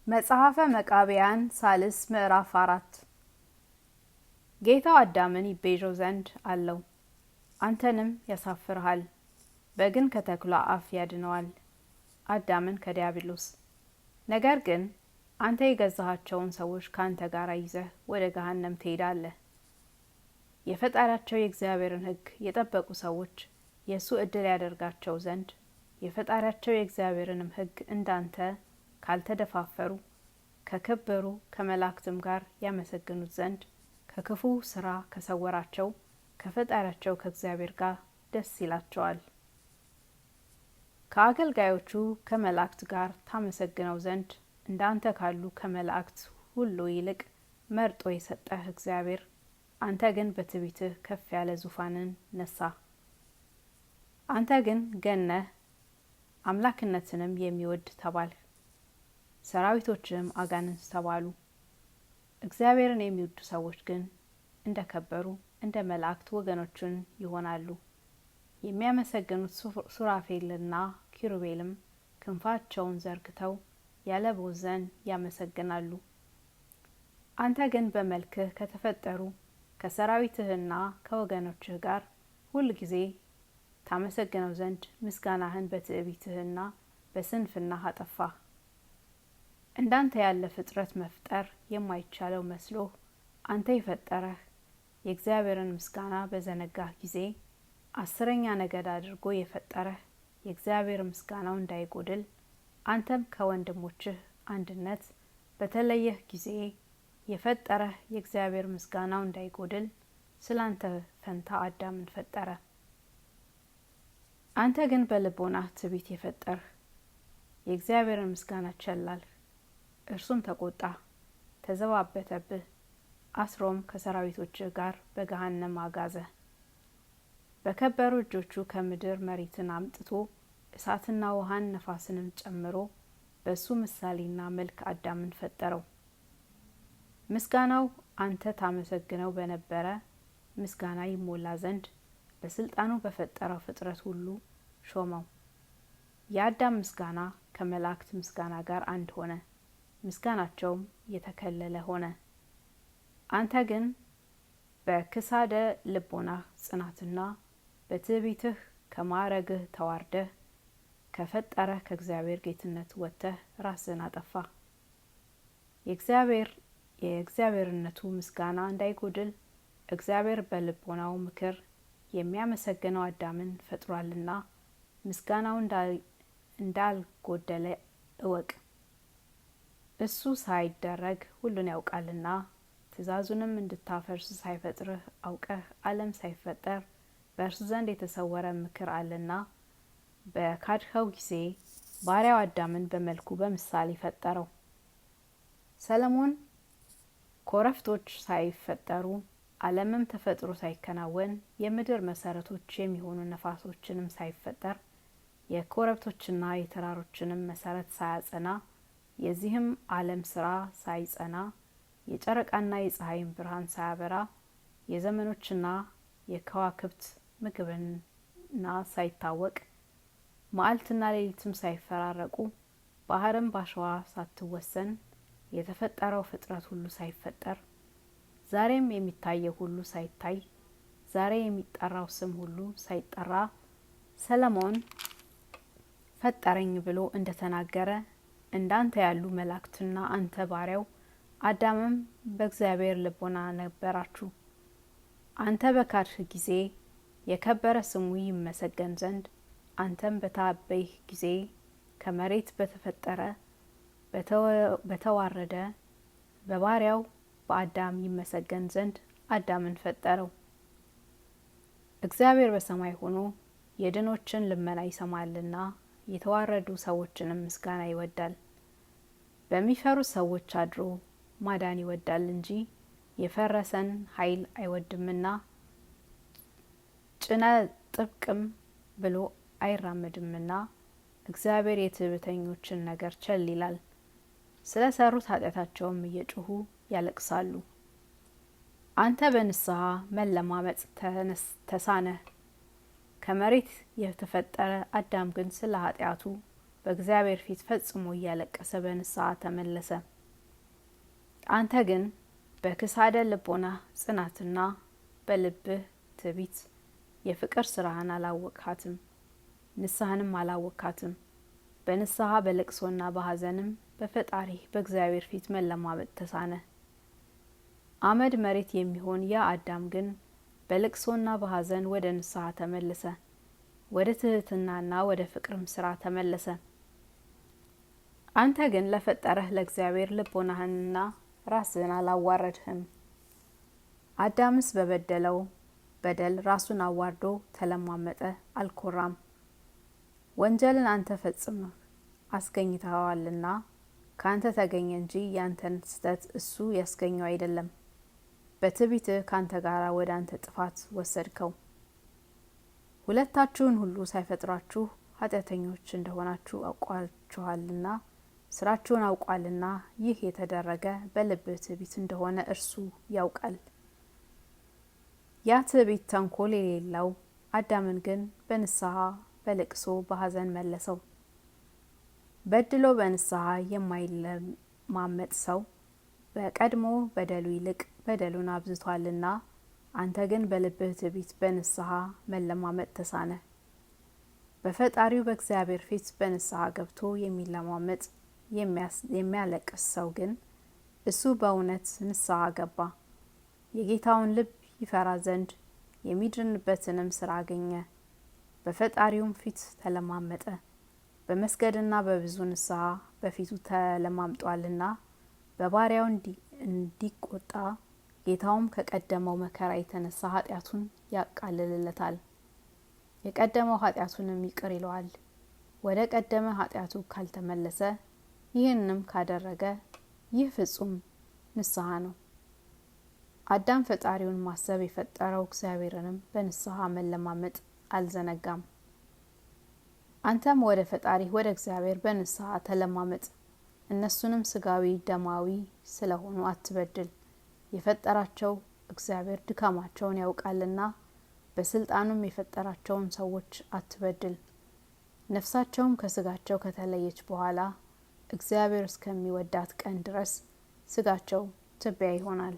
መጽሐፈ መቃብያን ሳልስ ምዕራፍ 4 ጌታው አዳምን ይቤዠው ዘንድ አለው። አንተንም ያሳፍርሃል፣ በግን ከተኩላ አፍ ያድነዋል፣ አዳምን ከዲያብሎስ። ነገር ግን አንተ የገዛሃቸውን ሰዎች ካንተ ጋር ይዘህ ወደ ገሃነም ትሄዳለህ። የፈጣሪያቸው የእግዚአብሔርን ሕግ የጠበቁ ሰዎች የእሱ ዕድል ያደርጋቸው ዘንድ የፈጣሪያቸው የእግዚአብሔርንም ሕግ እንዳንተ ካልተደፋፈሩ ከከበሩ ከመላእክትም ጋር ያመሰግኑት ዘንድ ከክፉ ስራ ከሰወራቸው ከፈጣሪያቸው ከእግዚአብሔር ጋር ደስ ይላቸዋል። ከአገልጋዮቹ ከመላእክት ጋር ታመሰግነው ዘንድ እንዳንተ ካሉ ከመላእክት ሁሉ ይልቅ መርጦ የሰጠህ እግዚአብሔር፣ አንተ ግን በትዕቢትህ ከፍ ያለ ዙፋንን ነሳ። አንተ ግን ገነህ አምላክነትንም የሚወድ ተባልህ። ሰራዊቶችም አጋንንት ተባሉ። እግዚአብሔርን የሚወዱ ሰዎች ግን እንደ ከበሩ እንደ መላእክት ወገኖችን ይሆናሉ። የሚያመሰግኑት ሱራፌልና ኪሩቤልም ክንፋቸውን ዘርግተው ያለ ቦዘን ያመሰግናሉ። አንተ ግን በመልክህ ከተፈጠሩ ከሰራዊትህና ከወገኖችህ ጋር ሁል ጊዜ ታመሰግነው ዘንድ ምስጋናህን በትዕቢትህና በስንፍናህ አጠፋህ። እንዳንተ ያለ ፍጥረት መፍጠር የማይቻለው መስሎህ አንተ የፈጠረህ የእግዚአብሔርን ምስጋና በዘነጋህ ጊዜ 10ኛ ነገድ አድርጎ የፈጠረህ የእግዚአብሔር ምስጋናው እንዳይጎድል አንተም ከወንድሞችህ አንድነት በተለየህ ጊዜ የፈጠረህ የእግዚአብሔር ምስጋናው እንዳይጎድል ስላንተ ፈንታ አዳምን ፈጠረ። አንተ ግን በልቦናህ ትዕቢት የፈጠርህ የእግዚአብሔርን ምስጋና ቸላልህ። እርሱም ተቆጣ፣ ተዘባበተብህ፣ አስሮም ከሰራዊቶችህ ጋር በገሃነም አጋዘ። በከበሩ እጆቹ ከምድር መሬትን አምጥቶ እሳትና ውሃን ነፋስንም ጨምሮ በሱ ምሳሌና መልክ አዳምን ፈጠረው። ምስጋናው አንተ ታመሰግነው በነበረ ምስጋና ይሞላ ዘንድ በስልጣኑ በፈጠረው ፍጥረት ሁሉ ሾመው። የአዳም ምስጋና ከመላእክት ምስጋና ጋር አንድ ሆነ፣ ምስጋናቸውም የተከለለ ሆነ። አንተ ግን በክሳደ ልቦናህ ጽናትና በትዕቢትህ ከማዕረግህ ተዋርደህ ከፈጠረህ ከእግዚአብሔር ጌትነት ወጥተህ ራስህን አጠፋ። የእግዚአብሔርነቱ ምስጋና እንዳይጎድል እግዚአብሔር በልቦናው ምክር የሚያመሰግነው አዳምን ፈጥሯልና ምስጋናው እንዳልጎደለ እወቅ። እሱ ሳይደረግ ሁሉን ያውቃልና ትእዛዙንም እንድታፈርስ ሳይፈጥርህ አውቀህ ዓለም ሳይፈጠር በእርሱ ዘንድ የተሰወረ ምክር አለና በካድኸው ጊዜ ባሪያው አዳምን በመልኩ በምሳሌ ፈጠረው። ሰለሞን ኮረፍቶች ሳይፈጠሩ ዓለምም ተፈጥሮ ሳይከናወን የምድር መሰረቶች የሚሆኑ ነፋሶችንም ሳይፈጠር የኮረብቶችና የተራሮችንም መሰረት ሳያጸና የዚህም ዓለም ስራ ሳይጸና የጨረቃና የፀሐይን ብርሃን ሳያበራ የዘመኖችና የከዋክብት ምግብና ሳይታወቅ መዓልትና ሌሊትም ሳይፈራረቁ ባህርም ባሸዋ ሳትወሰን የተፈጠረው ፍጥረት ሁሉ ሳይፈጠር ዛሬም የሚታየው ሁሉ ሳይታይ ዛሬ የሚጠራው ስም ሁሉ ሳይጠራ ሰለሞን ፈጠረኝ ብሎ እንደተናገረ እንዳንተ ያሉ መላእክትና አንተ ባሪያው አዳምም በእግዚአብሔር ልቦና ነበራችሁ። አንተ በካድህ ጊዜ የከበረ ስሙ ይመሰገን ዘንድ አንተም በታበይህ ጊዜ ከመሬት በተፈጠረ በተዋረደ በባሪያው በአዳም ይመሰገን ዘንድ አዳምን ፈጠረው። እግዚአብሔር በሰማይ ሆኖ የድኖችን ልመና ይሰማልና የተዋረዱ ሰዎችንም ምስጋና ይወዳል። በሚፈሩ ሰዎች አድሮ ማዳን ይወዳል እንጂ የፈረሰን ኃይል አይወድምና ጭነ ጥብቅም ብሎ አይራመድምና እግዚአብሔር የትዕቢተኞችን ነገር ቸል ይላል። ስለ ሰሩት ኃጢአታቸውም እየጮሁ ያለቅሳሉ። አንተ በንስሐ መለማመጽ ተሳነህ። ከመሬት የተፈጠረ አዳም ግን ስለ ኃጢአቱ በእግዚአብሔር ፊት ፈጽሞ እያለቀሰ በንስሐ ተመለሰ። አንተ ግን በክሳደ ልቦና ጽናትና በልብህ ትዕቢት የፍቅር ስራህን አላወቅሃትም፣ ንስሐንም አላወቅሃትም። በንስሐ በለቅሶና በሐዘንም በፈጣሪህ በእግዚአብሔር ፊት መለማመጥ ተሳነ። አመድ መሬት የሚሆን ያ አዳም ግን በለቅሶና በሐዘን ወደ ንስሐ ተመለሰ፣ ወደ ትህትናና ወደ ፍቅርም ስራ ተመለሰ። አንተ ግን ለፈጠረህ ለእግዚአብሔር ልቦናህንና ራስህን አላዋረድህም። አዳምስ በበደለው በደል ራሱን አዋርዶ ተለማመጠ፣ አልኮራም። ወንጀልን አንተ ፈጽመህ አስገኝተዋልና ካንተ ተገኘ እንጂ ያንተን ስተት እሱ ያስገኘው አይደለም። በትዕቢትህ ካንተ ጋር ወደ አንተ ጥፋት ወሰድከው። ሁለታችሁን ሁሉ ሳይፈጥራችሁ ኃጢአተኞች እንደሆናችሁ አውቋችኋልና ስራችሁን አውቋልና ይህ የተደረገ በልብህ ትዕቢት እንደሆነ እርሱ ያውቃል። ያ ትዕቢት ተንኮል የሌለው አዳምን ግን በንስሐ በለቅሶ በሐዘን መለሰው። በድሎ በንስሐ የማይለማመጥ ሰው በቀድሞ በደሉ ይልቅ በደሉን አብዝቷልና፣ አንተ ግን በልብህ ትዕቢት በንስሐ መለማመጥ ተሳነ። በፈጣሪው በእግዚአብሔር ፊት በንስሐ ገብቶ የሚለማመጥ የሚያለቅስ ሰው ግን እሱ በእውነት ንስሐ ገባ፣ የጌታውን ልብ ይፈራ ዘንድ የሚድንበትንም ስራ አገኘ። በፈጣሪውም ፊት ተለማመጠ፣ በመስገድና በብዙ ንስሐ በፊቱ ተለማምጧልና በባሪያው እንዲቆጣ ጌታውም ከቀደመው መከራ የተነሳ ኃጢአቱን ያቃልልለታል፣ የቀደመው ኃጢአቱንም ይቅር ይለዋል። ወደ ቀደመ ኃጢአቱ ካልተመለሰ ይህንም ካደረገ ይህ ፍጹም ንስሐ ነው። አዳም ፈጣሪውን ማሰብ የፈጠረው እግዚአብሔርንም በንስሐ መለማመጥ አልዘነጋም። አንተም ወደ ፈጣሪ ወደ እግዚአብሔር በንስሐ ተለማመጥ። እነሱንም ስጋዊ ደማዊ ስለሆኑ አትበድል። የፈጠራቸው እግዚአብሔር ድካማቸውን ያውቃልና በስልጣኑም የፈጠራቸውን ሰዎች አትበድል። ነፍሳቸውም ከስጋቸው ከተለየች በኋላ እግዚአብሔር እስከሚወዳት ቀን ድረስ ስጋቸው ትቢያ ይሆናል።